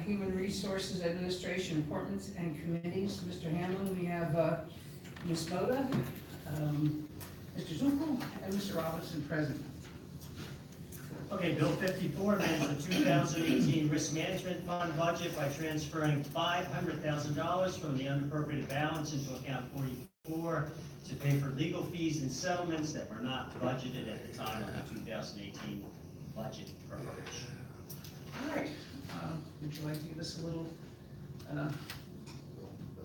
Human Resources Administration appointments and committees. Mr. Hanlon, we have Ms. Moda, Mr. Zunkel, and Mr. Robinson present. Okay, Bill 54 amends the 2018 Risk Management Fund budget by transferring $500,000 from the unappropriated balance into account 44 to pay for legal fees and settlements that were not budgeted at the time of the 2018 budget preparation. All right, would you like to give us a little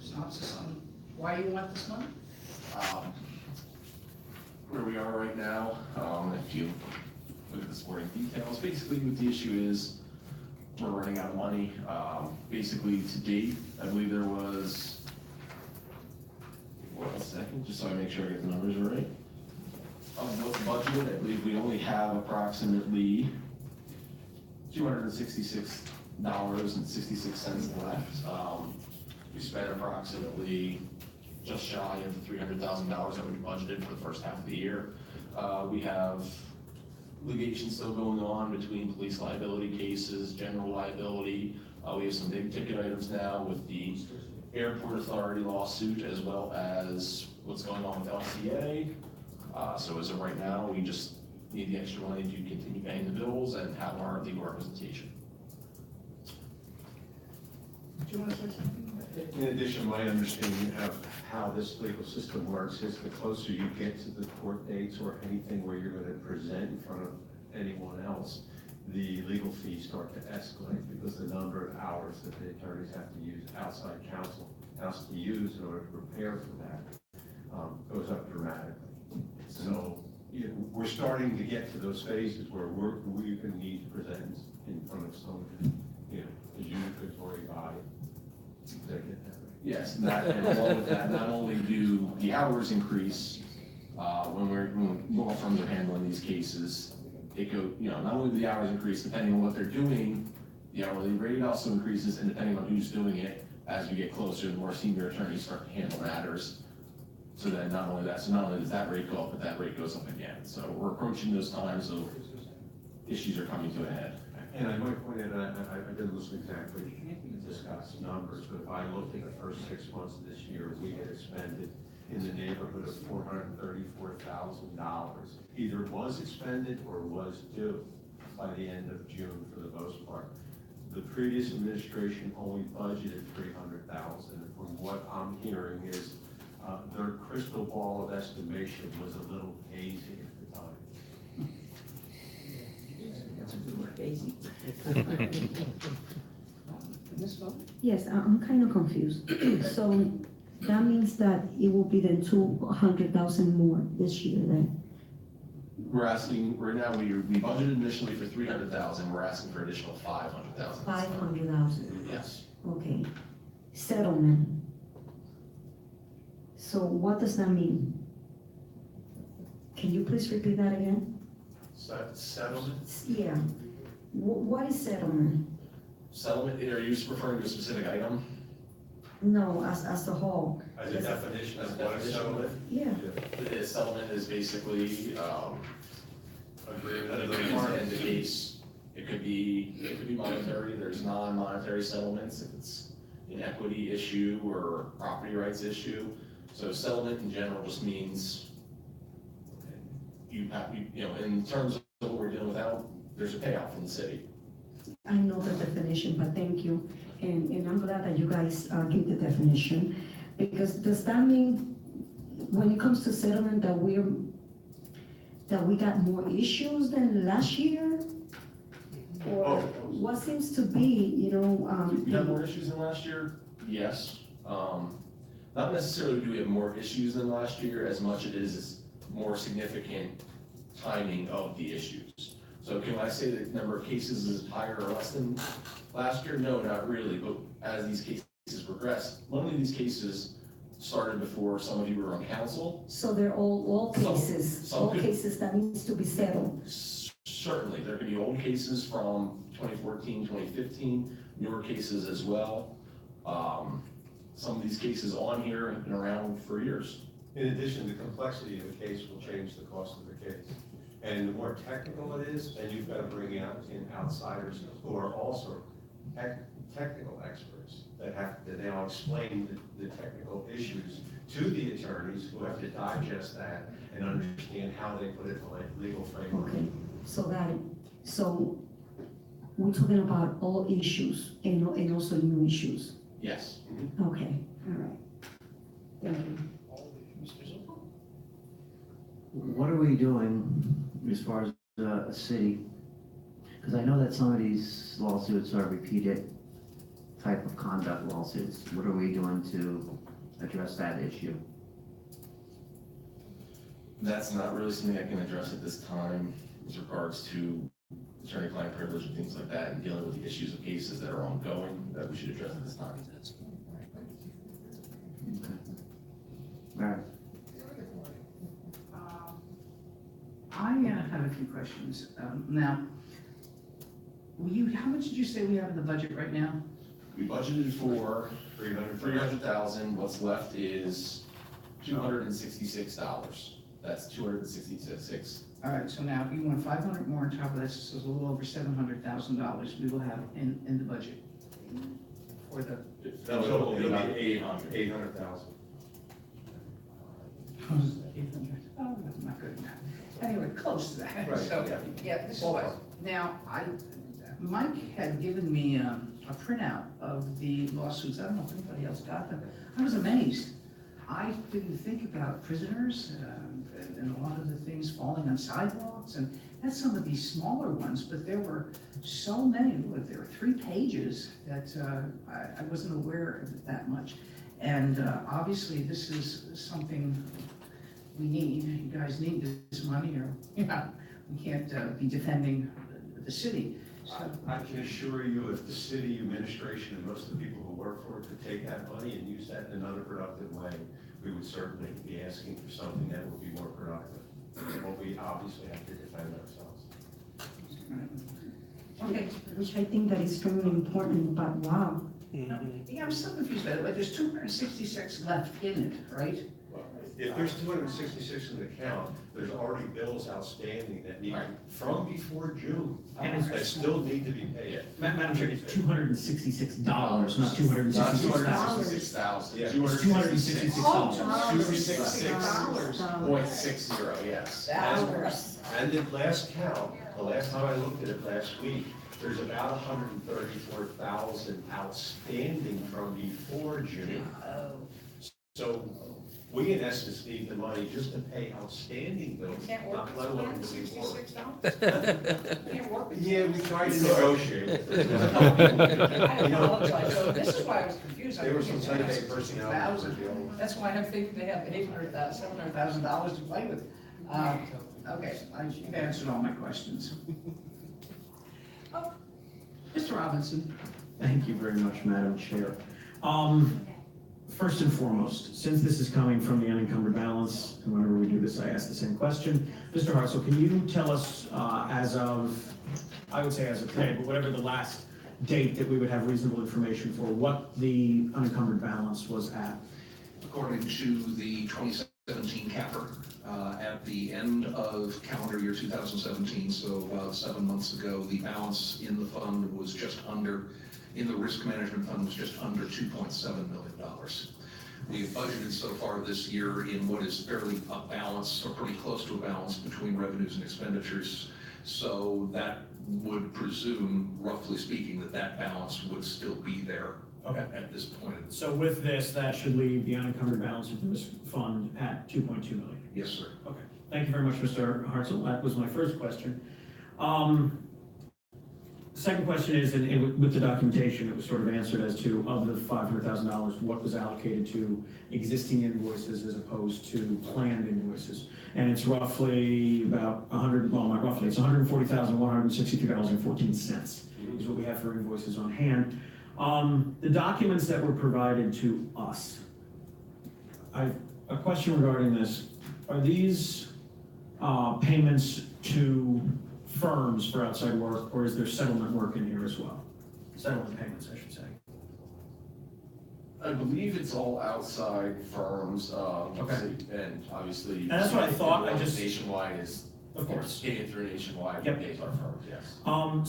synopsis on why you want this money? Where we are right now, if you look at the sporting details, basically what the issue is, we're running out of money. Basically to date, I believe there was, 1 second, just so I make sure I get the numbers right. Of what's budgeted, I believe we only have approximately $266.66 left. We spent approximately just shy of $300,000 that we budgeted for the first half of the year. We have litigation still going on between police liability cases, general liability. We have some big ticket items now with the Airport Authority lawsuit, as well as what's going on with LCA. So as of right now, we just need the extra money to continue paying the bills and have our legal representation. Do you want to say something? In addition, my understanding of how this legal system works is the closer you get to the court dates or anything where you're going to present in front of anyone else, the legal fees start to escalate because the number of hours that the attorneys have to use outside counsel has to use in order to prepare for that goes up dramatically. So we're starting to get to those phases where we're going to need to present in front of someone, adjudicatory body. Yes, and along with that, not only do the hours increase when law firms are handling these cases, not only do the hours increase depending on what they're doing, the hourly rate also increases, and depending on who's doing it, as we get closer, the more senior attorneys start to handle matters. So that not only does that rate go up, but that rate goes up again. So we're approaching those times of issues are coming to a head. And I might point out, I didn't listen exactly to discuss numbers, but if I looked at the first 6 months of this year, we had expended in the neighborhood of $434,000. Either was expended or was due by the end of June for the most part. The previous administration only budgeted $300,000. From what I'm hearing is their crystal ball of estimation was a little hazy at the time. Ms. Moda? Yes, I'm kind of confused. So that means that it will be then 200,000 more this year then? We're asking, right now, we budgeted initially for $300,000, we're asking for additional $500,000. 500,000, Yes. okay. Settlement. So what does that mean? Can you please repeat that again? Settlement? Yeah. What is settlement? Settlement, are you referring to a specific item? No, as a whole. As a definition As a of what is definition? settlement? Yeah. The settlement is basically an agreement to end the case. It could be monetary. There's non-monetary settlements if it's an equity issue or property rights issue. So settlement in general just means in terms of what we're dealing with now, there's a payout from the city. I know the definition, but thank you. And I'm glad that you guys give the definition. Because does that mean, when it comes to settlement, that we got more issues than last year? Or what seems to be, We have more issues than last year? Yes. Not necessarily do we have more issues than last year as much as it is more significant timing of the issues. So can I say the number of cases is higher or less than last year? No, not really, but as these cases progress, one of these cases started before some of you were on council. So they're all cases, some all could- cases that needs to be settled. Certainly, there could be old cases from 2014, 2015, newer cases as well. Some of these cases on here have been around for years. In addition, the complexity of the case will change the cost of the case. And the more technical it is, then you've got to bring out in outsiders who are also technical experts that have to now explain the technical issues to the attorneys who have to digest that and understand how they put it in the legal framework. Okay, so we're talking about all issues and also new issues. Yes. Okay, all right. Thank you. Mr. Zuko? What are we doing as far as a city? Because I know that some of these lawsuits are repeated type of conduct lawsuits. What are we doing to address that issue? That's not really something I can address at this time with regards to attorney-client privilege and things like that, and dealing with the issues of cases that are ongoing that we should address at this time. All right. I have a few questions. Now, how much did you say we have in the budget right now? We budgeted for $300,000, what's left is $266. That's $266. All right, so now if you want 500 more on top of this, so it's a little over $700,000 we will have in the budget for the. It'll be about 800. 800,000. 800. Oh, that's not good enough. Anyway, close to that. Right, So, yeah. yeah, this is what, now, Mike had given me a printout of the lawsuits. I don't know if anybody else got them. I was amazed. I didn't think about prisoners and a lot of the things falling on sidewalks, and that's some of these smaller ones, but there were so many. Look, there were 3 pages that I wasn't aware of it that much. And obviously, this is something we need. You guys need this money, or we can't be defending the city. So, I can assure you, if the city administration and most of the people who work for it could take that money and use that in another productive way, we would certainly be asking for something that would be more productive. But we obviously have to defend ourselves. okay. Which I think that is extremely important, but wow. Yeah, I'm still confused by it. Like, there's 266 left in it, right? If there's 266 in the account, there's already bills outstanding that need, from before June, that still need to be paid. Madam Chair, it's $266, not Not $266. $266,000. Yeah. It's $266. $266.60, yes. Dollars. And the last count, the last time I looked at it last week, there's about 134,000 outstanding from before June. So we in essence need the money just to pay outstanding bills, Can't work not let alone with to be forward. $266? Can't work with Yeah, we tried to negotiate. I apologize. So this is why I was confused. There was some Sunday personnel. That's why I'm thinking they have $700,000 to play with. Okay, you've answered all my questions. Oh, Mr. Robinson. Thank you very much, Madam Chair. First and foremost, since this is coming from the unencumbered balance, and whenever we do this, I ask the same question. Mr. Hartzell, can you tell us, as of, I would say as of today, but whatever the last date that we would have reasonable information for, what the unencumbered balance was at? According to the 2017 capper, at the end of calendar year 2017, so about 7 months ago, the balance in the fund was just under, in the risk management fund was just under $2.7 million. We've budgeted so far this year in what is fairly a balance, or pretty close to a balance between revenues and expenditures. So that would presume, roughly speaking, that that balance would still be there at this point. So with this, that should leave the unencumbered balance of the risk fund at 2.2 million. Yes, sir. Okay, thank you very much, Mr. Hartzell. That was my first question. Second question is, and with the documentation, it was sort of answered as to, of the $500,000, what was allocated to existing invoices as opposed to planned invoices. And it's roughly about 100, well, not roughly, it's $140,162.14 is what we have for invoices on hand. The documents that were provided to us, a question regarding this, are these payments to firms for outside work, or is there settlement work in here as well? Settlement payments, I should say. I believe it's all outside firms, Okay. and obviously. And that's what I thought, I just- Nationwide is Of course. Getting it through nationwide, Yep. pays our firm, yes.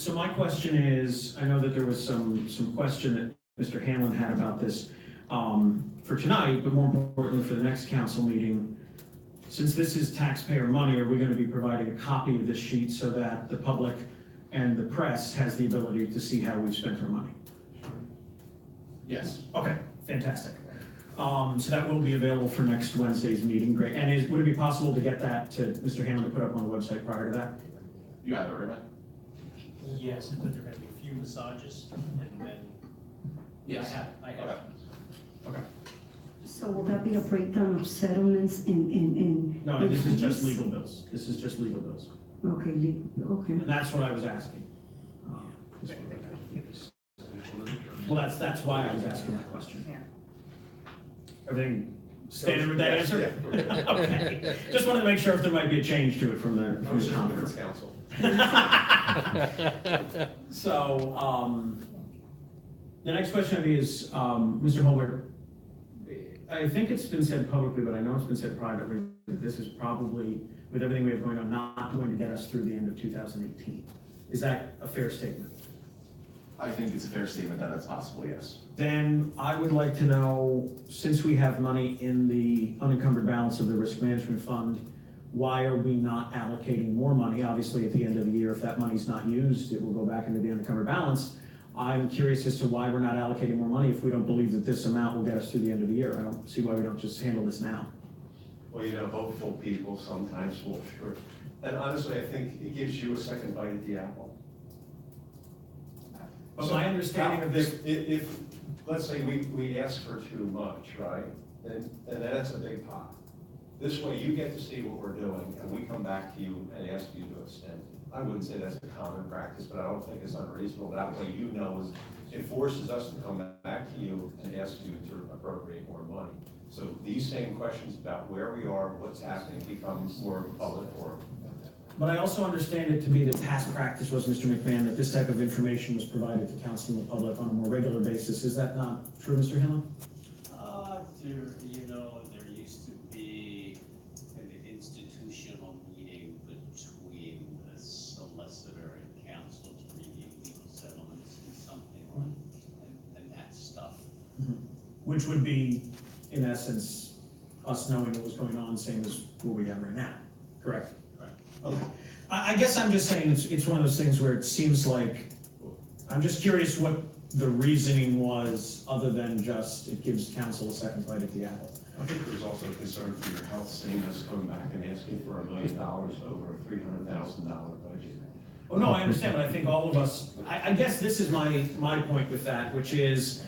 So my question is, I know that there was some question that Mr. Hanlon had about this for tonight, but more importantly for the next council meeting. Since this is taxpayer money, are we going to be providing a copy of this sheet so that the public and the press has the ability to see how we've spent our money? Yes. Okay, fantastic. So that will be available for next Wednesday's meeting, great. And would it be possible to get that to Mr. Hanlon to put up on the website prior to that? You have it, right, Matt? Yes, but there are gonna be a few massages, and then. Yes. I have. Okay. So will that be a breakdown of settlements in? No, this is just legal bills. This is just legal bills. Okay, okay. And that's what I was asking. Well, that's why I was asking that question. Everything standard with that answer? Okay. Just wanted to make sure if there might be a change to it from the conference. Council. So, the next question I have is, Mr. Holbert, I think it's been said publicly, but I know it's been said privately, that this is probably, with everything we have going on, not going to get us through the end of 2018. Is that a fair statement? I think it's a fair statement that that's possible, yes. Then I would like to know, since we have money in the unencumbered balance of the risk management fund, why are we not allocating more money? Obviously, at the end of the year, if that money's not used, it will go back into the unencumbered balance. I'm curious as to why we're not allocating more money if we don't believe that this amount will get us through the end of the year. I don't see why we don't just handle this now. Well, hopeful people sometimes fall short. And honestly, I think it gives you a second bite at the apple. But my understanding of this, If, let's say we ask for too much, right? And that's a big pot. This way you get to see what we're doing and we come back to you and ask you to extend. I wouldn't say that's a common practice, but I don't think it's unreasonable. That way it forces us to come back to you and ask you to appropriate more money. So these same questions about where we are, what's happening, become more public or. but I also understand it to be that past practice was, Mr. McMahon, that this type of information was provided to council and the public on a more regular basis. Is that not true, Mr. Hanlon? There used to be an institutional meeting between the solicitor and counsel to review legal settlements and something and that stuff. Which would be, in essence, us knowing what was going on, same as what we have right now, correct? Okay. I guess I'm just saying, it's one of those things where it seems like, I'm just curious what the reasoning was, other than just it gives council a second bite at the apple. I think there's also a concern for your health, seeing us coming back and asking for $1 million over a $300,000 budget. Oh, no, I understand, but I think all of us, I guess this is my point with that, which is,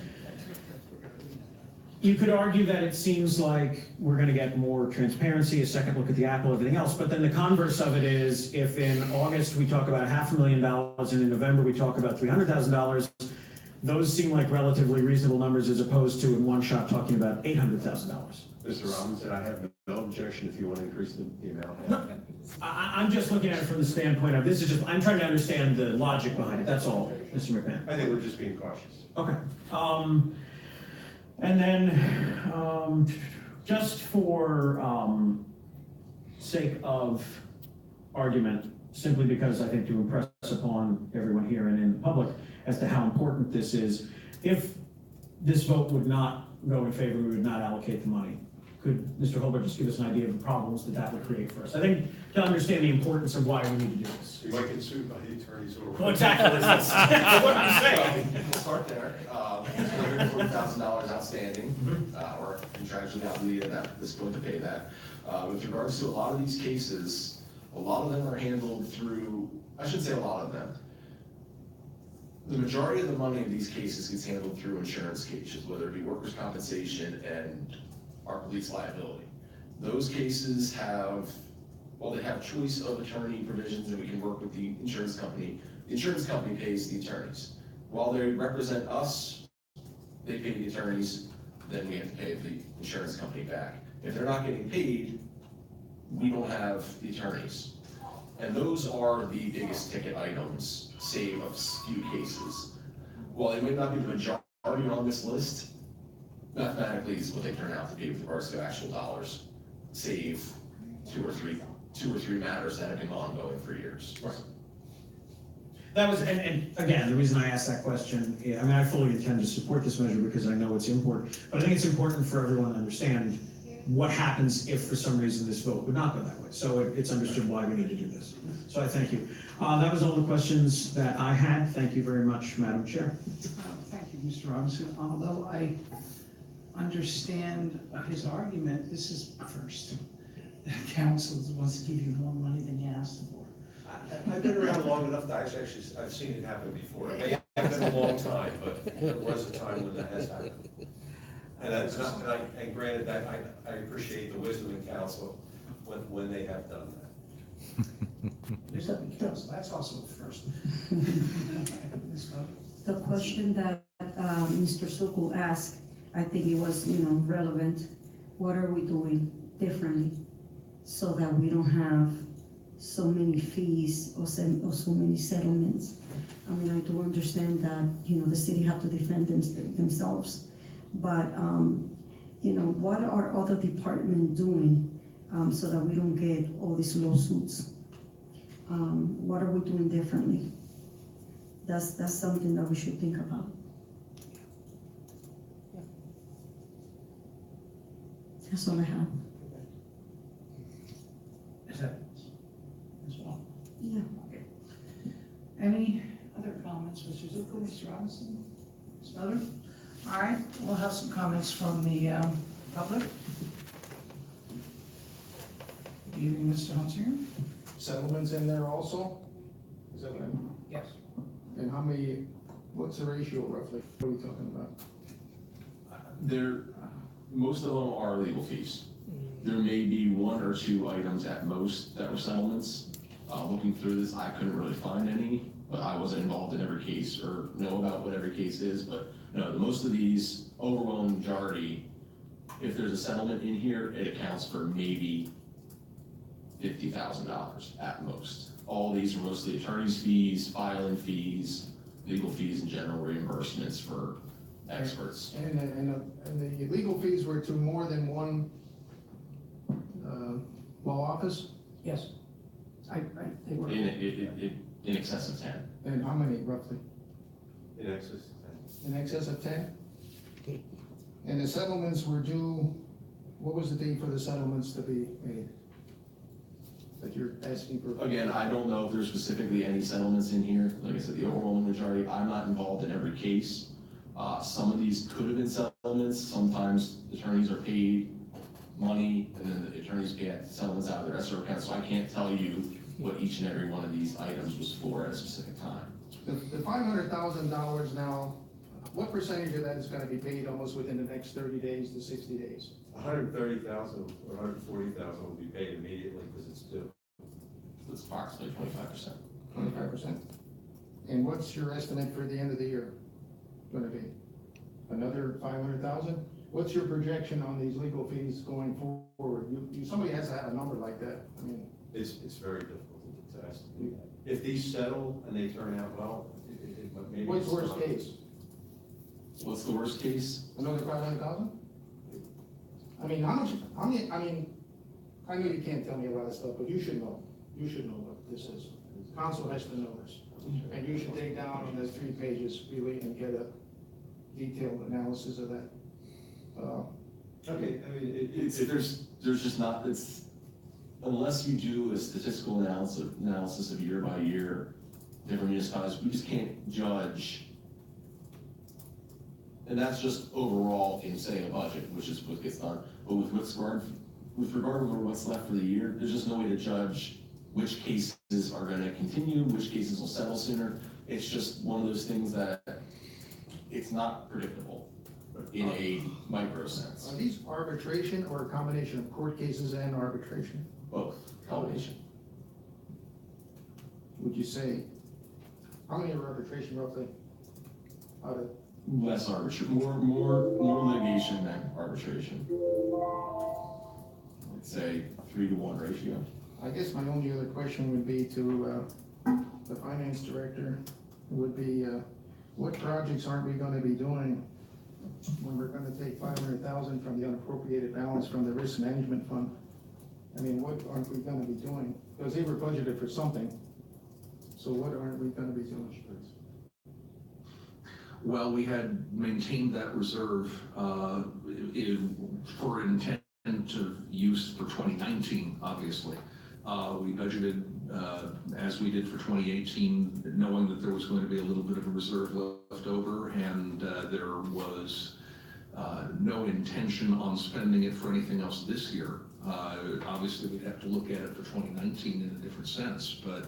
you could argue that it seems like we're gonna get more transparency, a second look at the apple, everything else, but then the converse of it is, if in August we talk about $500,000 and in November we talk about $300,000, those seem like relatively reasonable numbers as opposed to in one shot talking about $800,000. Mr. Robinson, I have no objection if you want to increase the amount. No, I'm just looking at it from the standpoint of, I'm trying to understand the logic behind it, that's all, Mr. McMahon. I think we're just being cautious. Okay. And then, just for sake of argument, simply because I think to impress upon everyone here and in the public as to how important this is, if this vote would not go in favor, we would not allocate the money. Could Mr. Holbert just give us an idea of the problems that would create for us? I think to understand the importance of why we need to do this. You might get sued by the attorneys or. Well, exactly, that's what I'm saying. We'll start there. $140,000 outstanding, or contractually obligated at this point to pay that. With regards to a lot of these cases, a lot of them are handled through, I should say a lot of them. The majority of the money in these cases gets handled through insurance cases, whether it be workers' compensation and our police liability. Those cases they have choice of attorney provisions and we can work with the insurance company. The insurance company pays the attorneys. While they represent us, they pay the attorneys, then we have to pay the insurance company back. If they're not getting paid, we don't have the attorneys. And those are the biggest ticket items, save a few cases. While they might not be the majority on this list, mathematically is what they turn out to be with regards to actual dollars, save two or three 2 or 3 matters that have been ongoing for years. Right. That was, and again, the reason I asked that question, I mean, I fully intend to support this measure because I know it's important, but I think it's important for everyone to understand what happens if for some reason this vote would not go that way. So it's understood why we need to do this. So I thank you. That was all the questions that I had. Thank you very much, Madam Chair. Thank you, Mr. Robinson. Although I understand his argument, this is first. The council wants to give you more money than you asked for. I've been around long enough that I've seen it happen before. It may have been a long time, but there was a time when that has happened. And that's not, and granted, that I appreciate the wisdom in council when they have done that. That's also the first. Ms. Bowden? The question that Mr. Sokol asked, I think it was, relevant. What are we doing differently so that we don't have so many fees or so many settlements? I mean, I do understand that, the city have to defend themselves, but, what are other departments doing so that we don't get all these lawsuits? What are we doing differently? That's something that we should think about. That's all I have. Is that as well? Yeah. Okay. Any other comments, Mr. Zuko, Mr. Robinson, Ms. Bowden? All right, we'll have some comments from the public. Good evening, Mr. Hunter. Settlements in there also? Is that what I'm, Yes. and how many, what's the ratio roughly? What are we talking about? Most of them are legal fees. There may be 1 or 2 items at most that were settlements. Looking through this, I couldn't really find any, but I wasn't involved in every case or know about what every case is. But no, most of these, overwhelming majority, if there's a settlement in here, it accounts for maybe $50,000 at most. All these are mostly attorney's fees, filing fees, legal fees, and general reimbursements for experts. And the legal fees were to more than one law office? Yes. They were. In excess of 10. And how many roughly? In excess. In excess of 10? And the settlements were due, what was the date for the settlements to be made? That you're asking for? Again, I don't know if there's specifically any settlements in here. Like I said, the overwhelming majority, I'm not involved in every case. Some of these could have been settlements. Sometimes attorneys are paid money and then the attorneys get settlements out of their escrow account. So I can't tell you what each and every one of these items was for at a specific time. The $500,000 now, what percentage of that is gonna be paid almost within the next 30 days to 60 days? 130,000 or 140,000 will be paid immediately because it's due. It's approximately 25%. 25%? And what's your estimate for the end of the year gonna be? Another 500,000? What's your projection on these legal fees going forward? Somebody has to have a number like that. I mean, It's very difficult to estimate. If these settle and they turn out well, maybe. what's it's worst not. case? What's the worst case? Another 500,000? I mean, I know you can't tell me a lot of stuff, but you should know. You should know what this is. Council has to know this. And you should take down on those 3 pages really and get a detailed analysis of that. Okay, I mean, There's just not, unless you do a statistical analysis of year by year, different municipalities, we just can't judge. And that's just overall in setting a budget, which is what gets done. But with regard to what's left for the year, there's just no way to judge which cases are gonna continue, which cases will settle sooner. It's just one of those things that it's not predictable in a micro sense. Are these arbitration or a combination of court cases and arbitration? Both, combination. Would you say, how many are arbitration roughly? Out of, Less arbitration, more litigation than arbitration. I'd say 3-to-1 ratio. I guess my only other question would be to the finance director, would be, what projects aren't we gonna be doing when we're gonna take 500,000 from the unappropriated balance from the risk management fund I mean, what aren't we gonna be doing? Because they were budgeted for something, so what aren't we gonna be doing? Well, we had maintained that reserve for intent to use for 2019, obviously. We budgeted, as we did for 2018, knowing that there was going to be a little bit of a reserve left over, and there was no intention on spending it for anything else this year. Obviously, we'd have to look at it for 2019 in a different sense, but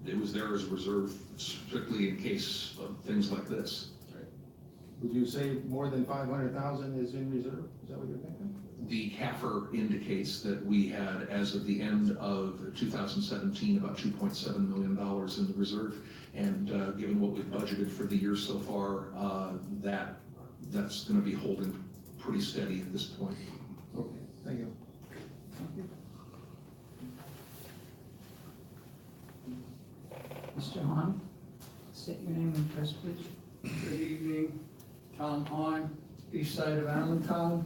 it was there as a reserve strictly in case of things like this. Would you say more than 500,000 is in reserve? Is that what you're thinking? The CAFR indicates that we had, as of the end of 2017, about $2.7 million in the reserve. And given what we've budgeted for the year so far, that's going to be holding pretty steady at this point. Okay, thank you. Mr. Hahn, state your name and address, please. Good evening, Tom Hahn, east side of Allentown.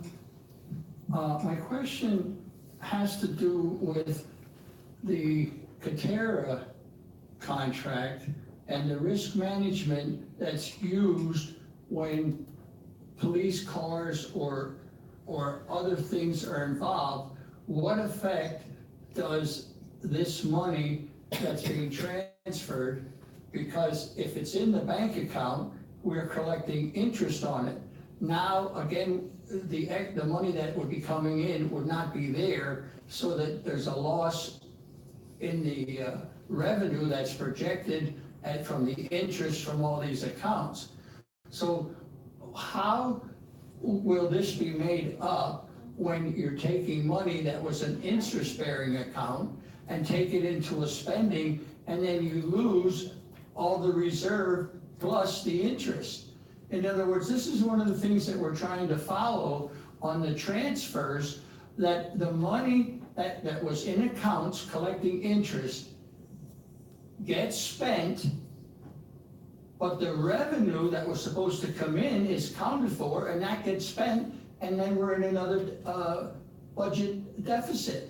My question has to do with the Katera contract and the risk management that's used when police cars or other things are involved. What effect does this money that's being transferred, because if it's in the bank account, we're collecting interest on it. Now, again, the money that would be coming in would not be there, so that there's a loss in the revenue that's projected from the interest from all these accounts. So how will this be made up when you're taking money that was an interest-bearing account and take it into a spending, and then you lose all the reserve plus the interest? In other words, this is one of the things that we're trying to follow on the transfers, that the money that was in accounts collecting interest gets spent, but the revenue that was supposed to come in is counted for, and that gets spent, and then we're in another budget deficit.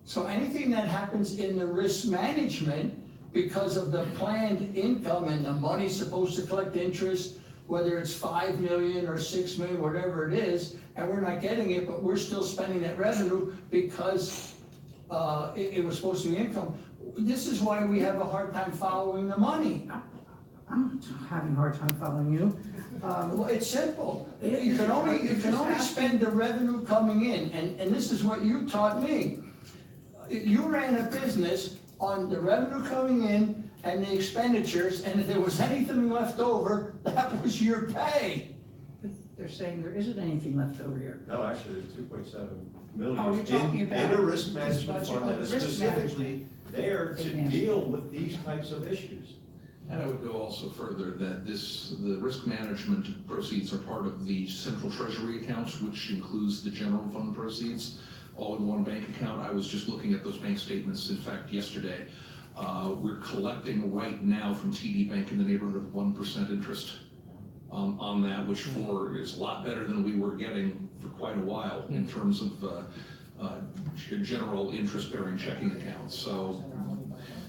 So anything that happens in the risk management, because of the planned income and the money supposed to collect interest, whether it's 5 million or 6 million, whatever it is, and we're not getting it, but we're still spending that revenue because it was supposed to be income. This is why we have a hard time following the money. I'm having a hard time following you. Well, it's simple. You can only spend the revenue coming in, and this is what you taught me. You ran a business on the revenue coming in and the expenditures, and if there was anything left over, that was your pay. They're saying there isn't anything left over here. No, actually, there's 2.7 million. Oh, you're talking about- In a risk management Budget, fund that is risk specifically there to management. deal with these types of issues. And I would go also further that the risk management proceeds are part of the central treasury accounts, which includes the general fund proceeds, all in one bank account. I was just looking at those bank statements, in fact, yesterday. We're collecting right now from TD Bank in the neighborhood of 1% interest on that, which is a lot better than we were getting for quite a while in terms of general interest-bearing checking accounts. So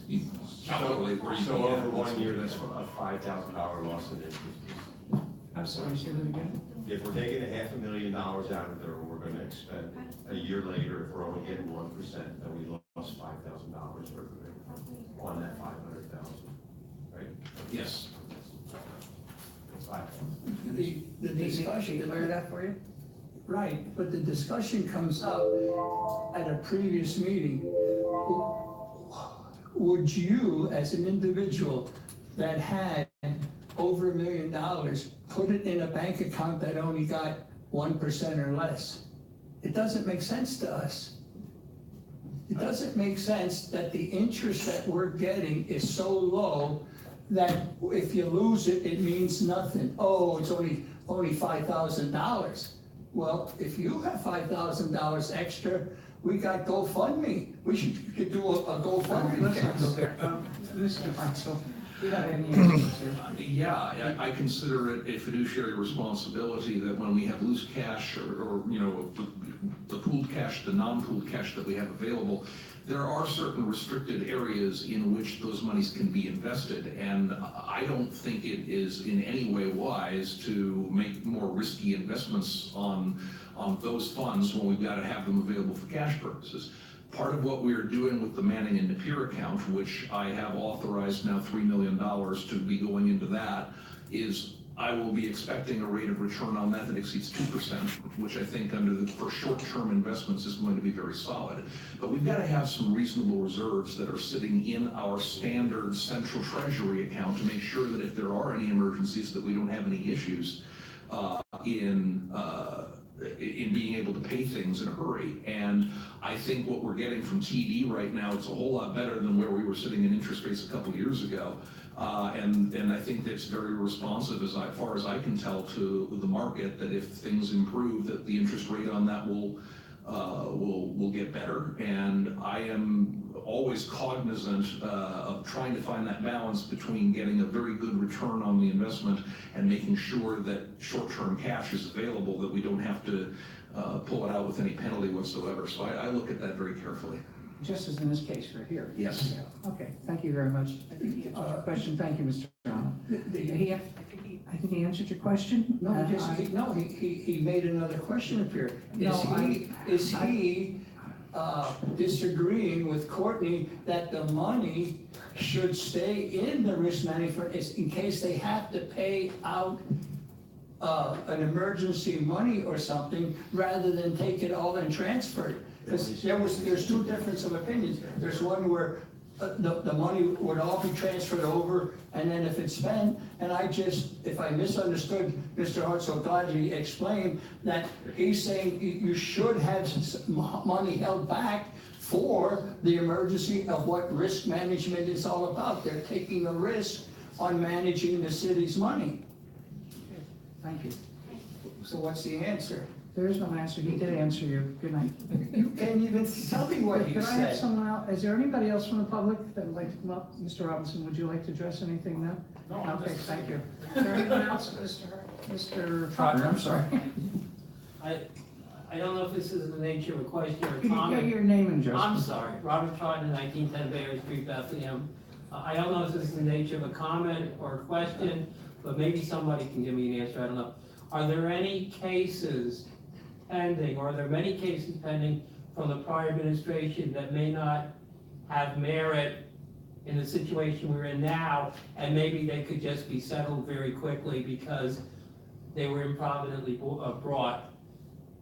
you calculate where you So can over get 1 year, that's a $5,000 loss in interest. I'm sorry, say that again? If we're taking $500,000 out of there, and we're gonna expend a year later, if we're only getting 1%, then we lost $5,000 worth of it on that 500,000, right? Yes. It's 5,000. The discussion. Did they clear that for you? Right, but the discussion comes up at a previous meeting. Would you, as an individual that had over $1 million, put it in a bank account that only got 1% or less? It doesn't make sense to us. It doesn't make sense that the interest that we're getting is so low that if you lose it, it means nothing. Oh, it's only $5,000. Well, if you have $5,000 extra, we got GoFundMe. We could do a GoFundMe. Let's not go there. Mr. Franzel, Do you have any answers, sir? Yeah, I consider it a fiduciary responsibility that when we have loose cash or, you know, the pooled cash, the non-pooled cash that we have available, there are certain restricted areas in which those monies can be invested. And I don't think it is in any way wise to make more risky investments on those funds when we've got to have them available for cash purposes. Part of what we are doing with the Manning and Napier account, which I have authorized now $3 million to be going into that, is I will be expecting a rate of return on that exceeds 2%, which I think for short-term investments is going to be very solid. But we've got to have some reasonable reserves that are sitting in our standard central treasury account to make sure that if there are any emergencies, that we don't have any issues in being able to pay things in a hurry. And I think what we're getting from TD right now, it's a whole lot better than where we were sitting in interest rates a couple of years ago. And I think that's very responsive, as far as I can tell, to the market, that if things improve, that the interest rate on that will get better. And I am always cognizant of trying to find that balance between getting a very good return on the investment and making sure that short-term cash is available, that we don't have to pull it out with any penalty whatsoever. So I look at that very carefully. Just as in this case right here. Yes. Yeah. Okay, thank you very much. I think he answered your question. Thank you, Mr. Brown. I think he answered your question. No, he made another question appear. Is he disagreeing with Courtney that the money should stay in the risk management in case they have to pay out an emergency money or something, rather than take it all and transfer it? Because there's two difference of opinions. There's one where the money would all be transferred over, and then if it's spent, and if I misunderstood Mr. Hart so gladly explained that he's saying you should have money held back for the emergency of what risk management is all about. They're taking a risk on managing the city's money. Thank you. So what's the answer? There is no answer. He did answer you. Good night. You can't even tell me what you Could I have said. someone else? Is there anybody else from the public that would like to come up? Mr. Robinson, would you like to address anything now? No, Okay, thank you. Is there anyone else? Mr. Trotter, I'm sorry. I don't know if this is in the nature of a question or Could a you get comment. your name and address? I'm sorry, Robert Trotter, 1910 Berry Street, Bethlehem. I don't know if this is in the nature of a comment or a question, but maybe somebody can give me an answer, I don't know. Are there any cases pending, or are there many cases pending from the prior administration that may not have merit in the situation we're in now, and maybe they could just be settled very quickly because they were improvidently brought,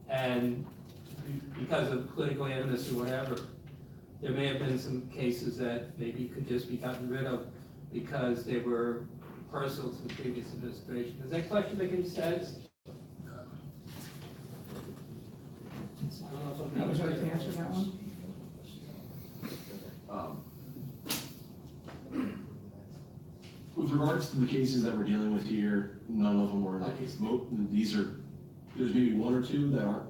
and because of political animus or whatever, there may have been some cases that maybe could just be gotten rid of because they were personal to the previous administration. Does that question make any sense? Would you like to answer that one? With regards to the cases that we're dealing with here, none of them were in that case. There's maybe one or two that aren't.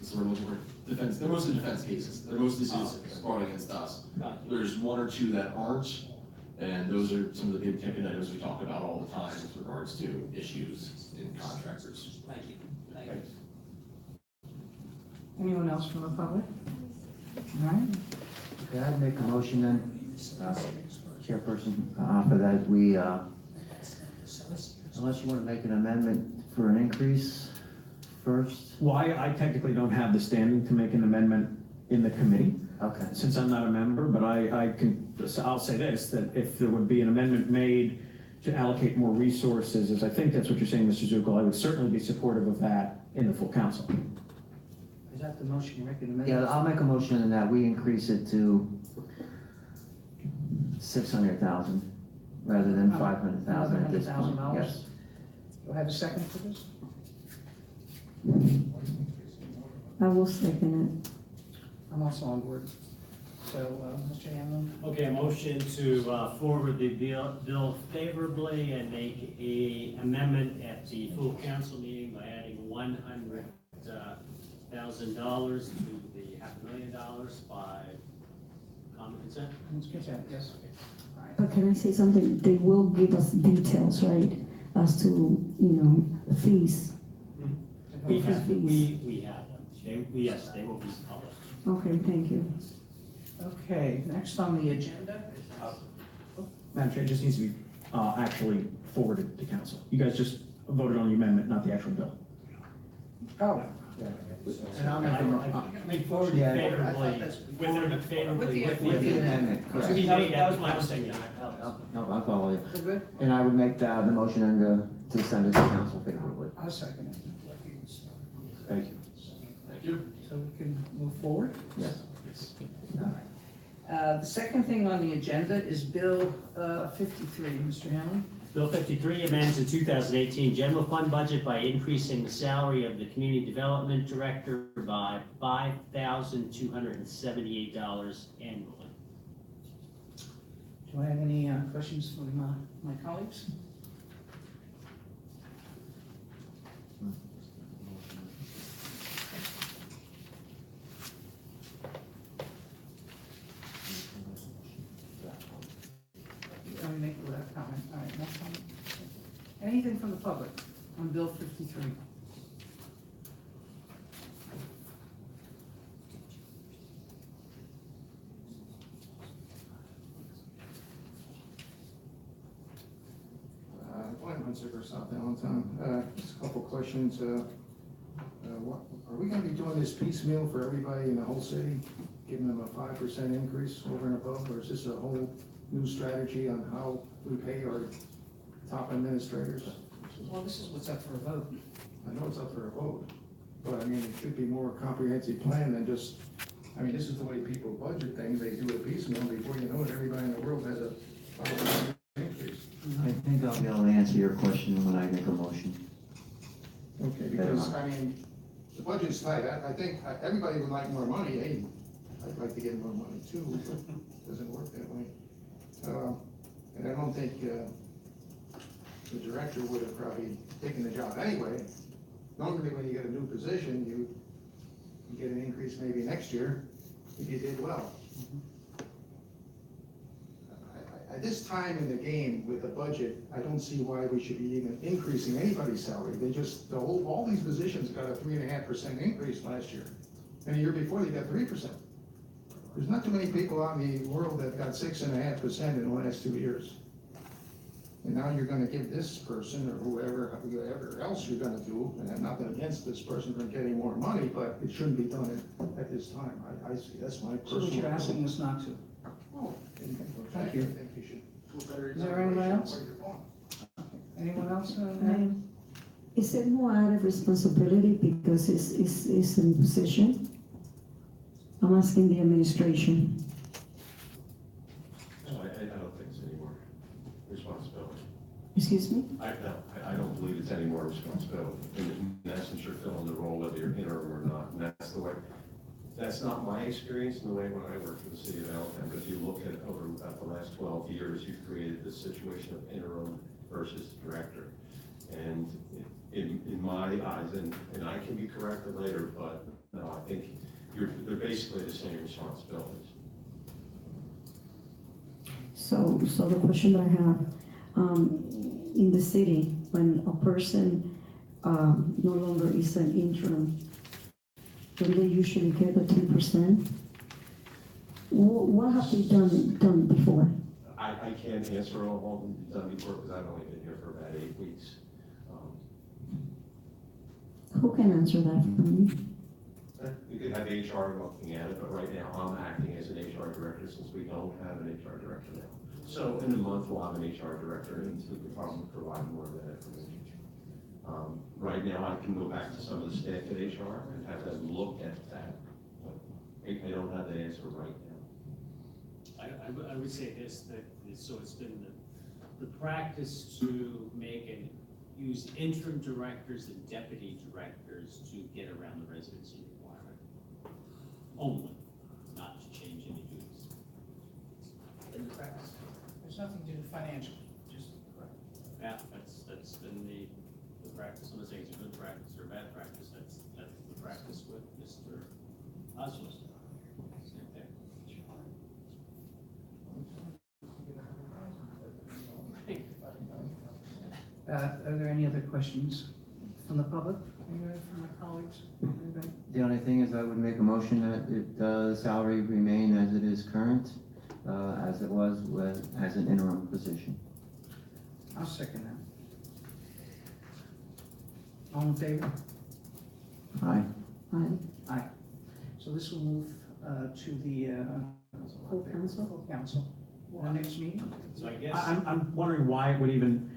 So we're looking for defense. They're mostly defense cases. They're mostly citizens brought against us. There's one or two that aren't, and those are some of the big ticket items we talk about all the time with regards to issues in contractors. Thank you. Thank you. Anyone else from the public? All right. Okay, I'd make a motion then, Chairperson, for that we, unless you want to make an amendment for an increase first. Well, I technically don't have the standing to make an amendment in the committee, Okay. since I'm not a member, but I'll say this, that if there would be an amendment made to allocate more resources, as I think that's what you're saying, Mr. Zuckel, I would certainly be supportive of that in the full council. Is that the motion you're making? Yeah, I'll make a motion in that we increase it to 600,000 rather than 500,000 at this point. $500,000? Yes. Do I have a second for this? I will second it. I'm also on board. So, Mr. Hanlon? Okay, a motion to forward the bill favorably and make a amendment at the full council meeting by adding $100,000 to the $500,000 by common consent. Consent, yes. But can I say something? They will give us details, right, as to, fees. We Okay, have, please. we have them. Yes, they will be public. Okay, thank you. Okay, next on the agenda. Madam Chair, it just needs to be actually forwarded to council. You guys just voted on the amendment, not the actual bill. Oh. And I'll make a mo- Make forward Yeah. favorably, favorably with with the the amendment, To correct. be made, that was my mistake. No, I'll follow you. We're good? And I would make the motion and to send it to council favorably. I'll second it. Thank you. Thank you. So we can move forward? Yes. All right. The second thing on the agenda is Bill 53. Mr. Hanley? Bill 53 amends the 2018 general fund budget by increasing the salary of the community development director by $5,278 annually. Do I have any questions from my colleagues? Let me make it without comment. All right, no comment. Anything from the public on Bill 53? Glenn Hunsicker, South Allentown. Just a couple questions. Are we gonna be doing this piecemeal for everybody in the whole city? Giving them a 5% increase over and above, or is this a whole new strategy on how we pay our top administrators? Well, this is what's up for a vote. I know it's up for a vote, but I mean, it should be more comprehensive plan than just, this is the way people budget things, they do it piecemeal, before you know it, everybody in the world has a 5% increase. I think I'll be able to answer your question when I make a motion. Okay, because, the budget's tight, I think everybody would like more money, hey, I'd like to get more money too, but it doesn't work that way. And I don't think, the director would have probably taken the job anyway. Normally, when you get a new position, you get an increase maybe next year, if you did well. At this time in the game with the budget, I don't see why we should be even increasing anybody's salary. They just, all these positions got a 3.5% increase last year. And the year before, they got 3%. There's not too many people out in the world that got 6.5% in the last 2 years. And now you're gonna give this person, or whoever else you're gonna do, and I'm nothing against this person from getting more money, but it shouldn't be done at this time. I see, that's my So personal. what you're asking us not to. Oh, Thank you. I think you should. Is there anyone else? Anyone else? Is it more out of responsibility because it's in position? I'm asking the administration. No, I don't think it's any more responsibility. Excuse me? I don't believe it's any more responsibility. In essence, you're filling the role whether you're interim or not, and that's the way, that's not my experience in the way when I worked for the city of Allentown, but if you look at over about the last 12 years, you've created this situation of interim versus director. And in my eyes, and I can be corrected later, but no, I think they're basically the same responsibilities. So the question that I have, in the city, when a person no longer is an interim, don't they usually get the 10%? What have they done before? I can't answer all of them done before because I've only been here for about 8 weeks. Who can answer that for me? You could have HR looking at it, but right now I'm acting as an HR director since we don't have an HR director now. So in a month, we'll have an HR director and we could probably provide more of that information. Right now, I can go back to some of the staff at HR and have them look at that. I don't have the answer right now. I would say this, so it's been the practice to use interim directors and deputy directors to get around the residency requirement. Only, not to change any duties. In the practice. There's nothing to do with financial, just. Yeah, that's been the practice. I'm not saying it's a good practice or a bad practice, that's the practice with Mr. Oswald. Same thing. Are there any other questions from the public? Anybody from my colleagues? Anybody? The only thing is I would make a motion that the salary remain as it is current, as it was as an interim position. I'll second that. All in favor? Aye. Aye. So this will move to the Full council? full council. The next meeting? So I guess. I'm wondering why it would even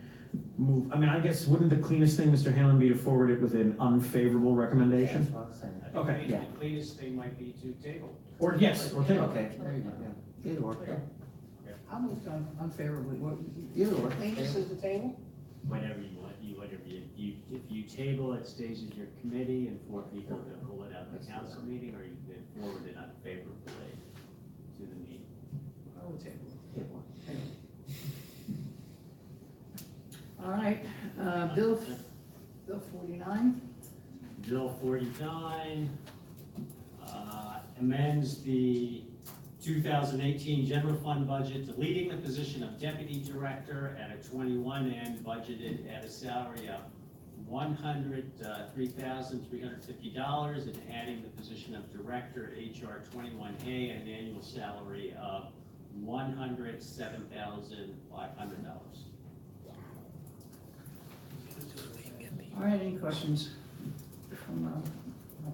move, I mean, I guess, wouldn't the cleanest thing, Mr. Hanlon, be to forward it with an unfavorable recommendation? Okay, The cleanest thing might be to table. Or yes, or table. Okay, there you go, yeah. Either or. I'll move on unfavorably. What, Either or. Cleanest is the table? Whatever you want, if you table it, stays as your committee and for people to pull it out in the council meeting, or you can forward it unfavorably to the meeting. I will table. All right, Bill 49. Bill 49 amends the 2018 general fund budget, deleting the position of deputy director at a 21 and budgeted at a salary of $103,350 and adding the position of director HR 21A at an annual salary of $107,500. All right, any questions from my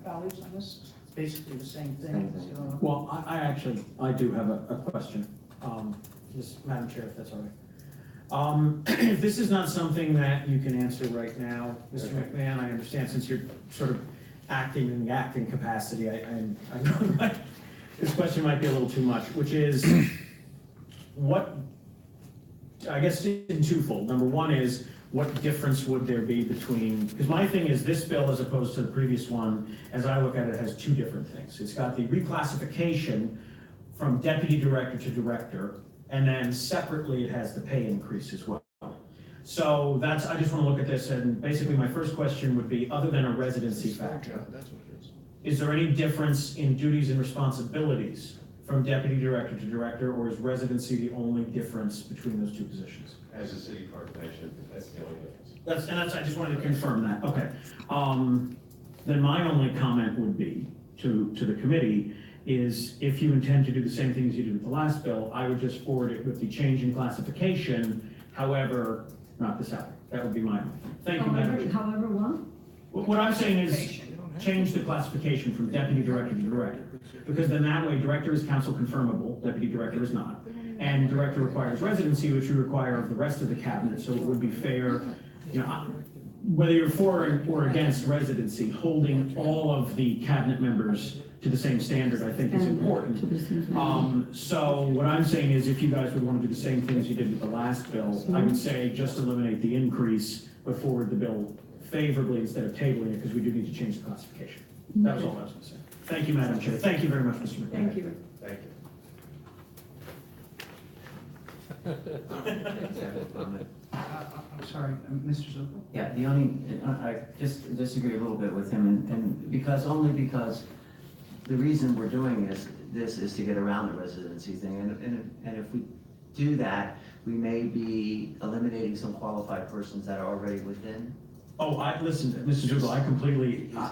colleagues on this? It's basically the same thing. So, Well, I do have a question, Madam Chair, if that's all right. If this is not something that you can answer right now, Mr. McMahon, I understand since you're sort of acting in the acting capacity, I know this question might be a little too much, which is, what, I guess in twofold. Number one is, what difference would there be between, because my thing is this bill as opposed to the previous one, as I look at it, has two different things. It's got the reclassification from deputy director to director, and then separately it has the pay increase as well. So that's, I just want to look at this, and basically my first question would be, other than a residency factor, That's what it is. is there any difference in duties and responsibilities from deputy director to director, or is residency the only difference between those two positions? As the city clerk mentioned, that's the only difference. I just wanted to confirm that, okay. Then my only comment would be to the committee is, if you intend to do the same thing as you did with the last bill, I would just forward it with the change in classification, however, not the salary. That would be my, thank you, Madam Chair. However, what? What I'm saying is, change the classification from deputy director to director, because then that way, director is council confirmable, deputy director is not. And director requires residency, which you require of the rest of the cabinet, so it would be fair, you know, whether you're for or against residency, holding all of the cabinet members to the same standard, I think is important. So what I'm saying is, if you guys would want to do the same thing as you did with the last bill, I would say just eliminate the increase, but forward the bill favorably instead of tabling it, because we do need to change the classification. That was all I was going to say. Thank you, Madam Chair. Thank you very much, Mr. McMahon. Thank you. Thank you. I'm sorry, Mr. Zuko? Yeah, the only, I just disagree a little bit with him, and only because the reason we're doing this is to get around the residency thing, and if we do that, we may be eliminating some qualified persons that are already within. Oh, listen, Mr. Zugal,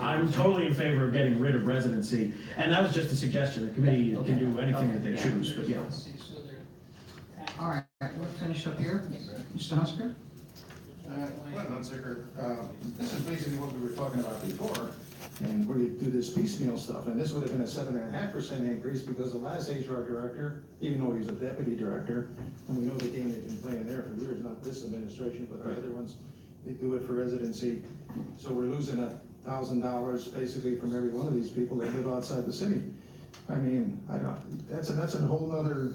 I'm totally in favor of getting rid of residency, and that was just a suggestion. The committee can do anything that they choose, but yeah. All right, we'll finish up here. Mr. Husker? Well, Hunziker, this is basically what we were talking about before, and we do this piecemeal stuff, and this would have been a 7.5% increase because the last HR director, even though he's a deputy director, and we know the game they've been playing there for years, not this administration, but the other ones, they do it for residency. So we're losing $1,000 basically from every one of these people that live outside the city. I mean, that's a whole other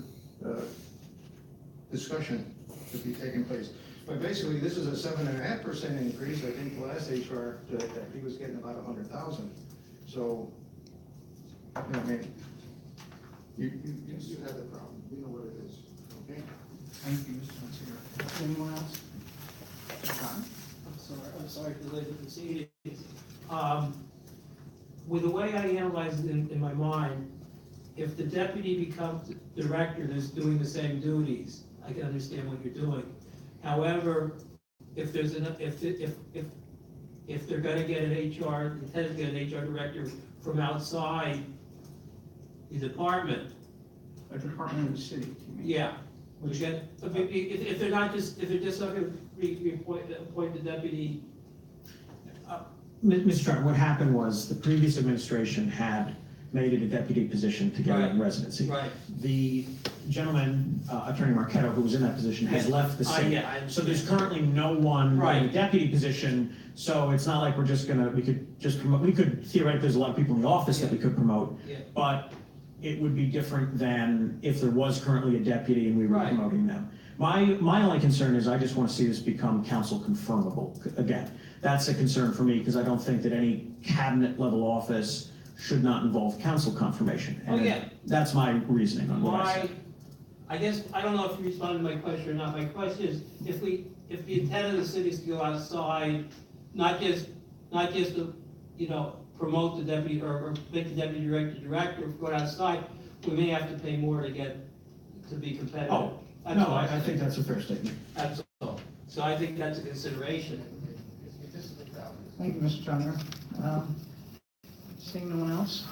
discussion to be taking place. But basically, this is a 7.5% increase. I think the last HR, he was getting about 100,000. So, I mean, you have the problem. You know what it is, okay? Thank you, Mr. Husker. Anyone else? John? I'm sorry to delay the proceedings. With the way I analyze it in my mind, if the deputy becomes director that's doing the same duties, I can understand what you're doing. However, if there's an, if they're gonna get an HR, intended to get an HR director from outside the department, A department of the city, you mean? yeah. Which get, if they're not just, if they're just not gonna appoint the deputy. Mr. Chairman, what happened was the previous administration had made it a deputy position to get a Right. residency. Right. The gentleman, Attorney Marquetto, who was in that position, has Yeah. left the city. Yeah, I So there's currently no one in a Right. deputy position, so it's not like we're just gonna, we could just promote, we could, theoretically, there's a lot of people in the office that we could promote. Yeah. But it would be different than if there was currently a deputy and we were Right. promoting them. My only concern is I just want to see this become council confirmable again. That's a concern for me, because I don't think that any cabinet level office should not involve council confirmation. Oh, And yeah. That's my reasoning on what I said. I guess, I don't know if you responded to my question or not. My question is, if the intent of the city is to go outside, not just to, promote the deputy or make the deputy director, go outside, we may have to pay more to be competitive. Oh, That's no, all. I think that's a fair statement. That's all. So I think that's a consideration. Thank you, Mr. Turner. Seeing no one else?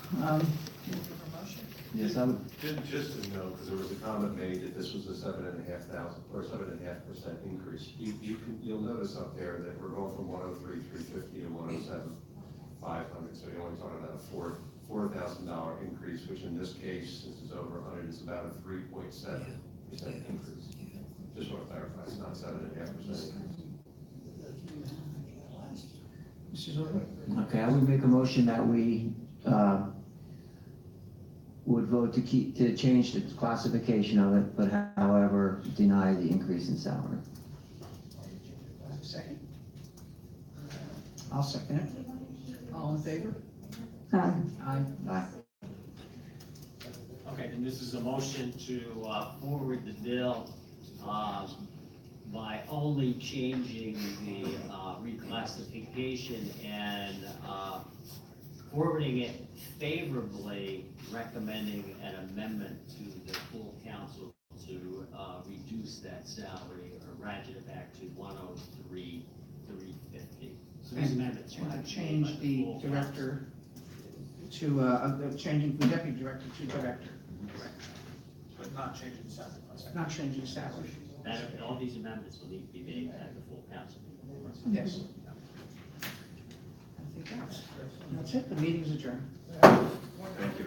Yes, I would, Just to know, because there was a comment made that this was a 7,500 or 7.5% increase. You'll notice up there that we're going from 103,350 to 107,500. So you're only talking about a $4,000 increase, which in this case, since it's over 100, is about a 3.7% increase. Just want to clarify, it's not 7.5% increase. Mrs. Orley? okay, I would make a motion that we, would vote to change the classification of it, but however, deny the increase in salary. Second? I'll second it. All in favor? Aye. Aye. Aye. Okay, and this is a motion to forward the bill by only changing the reclassification and forwarding it favorably, recommending an amendment to the full council to reduce that salary or ratchet it back to 103,350. So these amendments will And have to to be made by change the full director to, changing the deputy director to director, But not changing the salary. not changing salary. That, all these amendments will need to be made at the full council. Yes. I think that's it. The meeting's adjourned. Thank you.